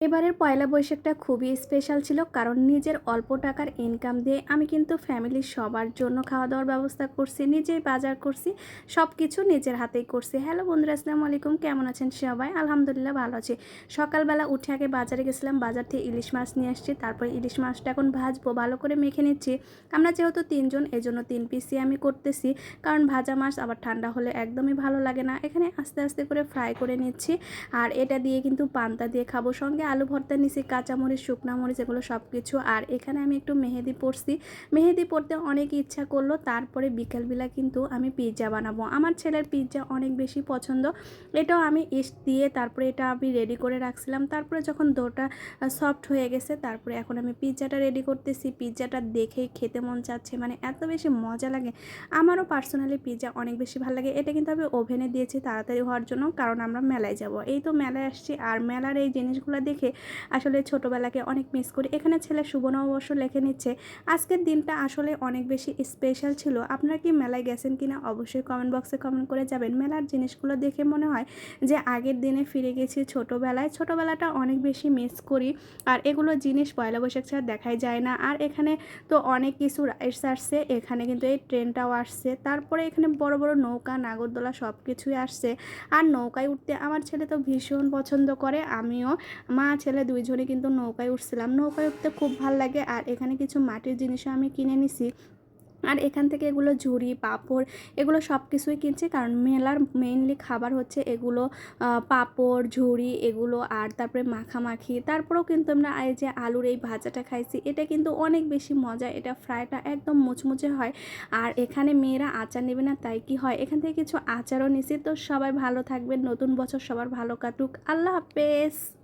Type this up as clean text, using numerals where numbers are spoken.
এবারের পয়লা বৈশাখটা খুবই স্পেশাল ছিল, কারণ নিজের অল্প টাকার ইনকাম দিয়ে আমি কিন্তু ফ্যামিলির সবার জন্য খাওয়া দাওয়ার ব্যবস্থা করছি, নিজেই বাজার করছি, সব কিছু নিজের হাতেই করছি। হ্যালো বন্ধুরা, আসসালামু আলাইকুম, কেমন আছেন সবাই? আলহামদুলিল্লাহ ভালো আছি। সকালবেলা উঠে আগে বাজারে গেছিলাম, বাজার থেকে ইলিশ মাছ নিয়ে আসছি। তারপরে ইলিশ মাছটা এখন ভাজবো, ভালো করে মেখে নিচ্ছি। আমরা যেহেতু তিনজন, এই জন্য 3 পিসই আমি করতেছি, কারণ ভাজা মাছ আবার ঠান্ডা হলে একদমই ভালো লাগে না। এখানে আস্তে আস্তে করে ফ্রাই করে নিচ্ছি, আর এটা দিয়ে কিন্তু পান্তা দিয়ে খাবো। সঙ্গে আলু ভর্তা নিছি, কাঁচামরিচ, শুকনা মরিচ, এগুলো সব কিছু। আর এখানে আমি একটু মেহেদি পড়ছি, মেহেদি পড়তে অনেক ইচ্ছা করলো। তারপরে বিকালবেলা কিন্তু আমি পিৎজা বানাবো। আমার ছেলের পিৎজা অনেক বেশি পছন্দ। এটাও আমি ইস্ট দিয়ে তারপরে এটা আমি রেডি করে রাখছিলাম। তারপরে যখন ডোটা সফট হয়ে গেছে, তারপরে এখন আমি পিৎজাটা রেডি করতেছি। পিৎজাটা দেখেই খেতে মন চাচ্ছে, মানে এত বেশি মজা লাগে। আমারও পার্সোনালি পিৎজা অনেক বেশি ভালো লাগে। এটা কিন্তু আমি ওভেনে দিয়েছি তাড়াতাড়ি হওয়ার জন্য, কারণ আমরা মেলায় যাব। এই তো মেলায় আসছি, আর মেলার এই জিনিসগুলো দেখে আসলে ছোটোবেলাকে অনেক মিস করি। এখানে ছেলে শুভ নববর্ষ লেখে নিচ্ছে। আজকের দিনটা আসলে অনেক বেশি স্পেশাল ছিল। আপনারা কি মেলায় গেছেন কিনা অবশ্যই কমেন্ট বক্সে কমেন্ট করে যাবেন। মেলার জিনিসগুলো দেখে মনে হয় যে আগের দিনে ফিরে গেছি ছোটোবেলায়। ছোটোবেলাটা অনেক বেশি মিস করি। আর এগুলো জিনিস পয়লা বৈশাখ ছাড়া দেখাই যায় না। আর এখানে তো অনেক কিছু রাইডস আসছে, এখানে কিন্তু এই ট্রেনটাও আসছে। তারপরে এখানে বড় বড় নৌকা, নাগরদোলা সব কিছুই আসছে। আর নৌকায় উঠতে আমার ছেলে তো ভীষণ পছন্দ করে, আমিও, মা ছেলে দুইজনে কিন্তু নৌকায় উঠছিলাম। নৌকায় উঠতে খুব ভাল লাগে। আর এখানে কিছু মাটির জিনিসও আমি কিনে নিছি। আর এখান থেকে এগুলো ঝুড়ি, পাঁপড়, এগুলো সব কিছুই কিনছি, কারণ মেলার মেইনলি খাবার হচ্ছে এগুলো। পাঁপড়, ঝুড়ি এগুলো, আর তারপরে মাখামাখি। তারপরেও কিন্তু আমরা এই যে আলুর এই ভাজাটা খাইছি, এটা কিন্তু অনেক বেশি মজা। এটা ফ্রাইটা একদম মুচমুচে হয়। আর এখানে মেয়েরা আচার নেবে না, তাই কি হয়, এখান থেকে কিছু আচারও নিছি। তো সবাই ভালো থাকবেন, নতুন বছর সবার ভালো কাটুক। আল্লাহ হাফেজ।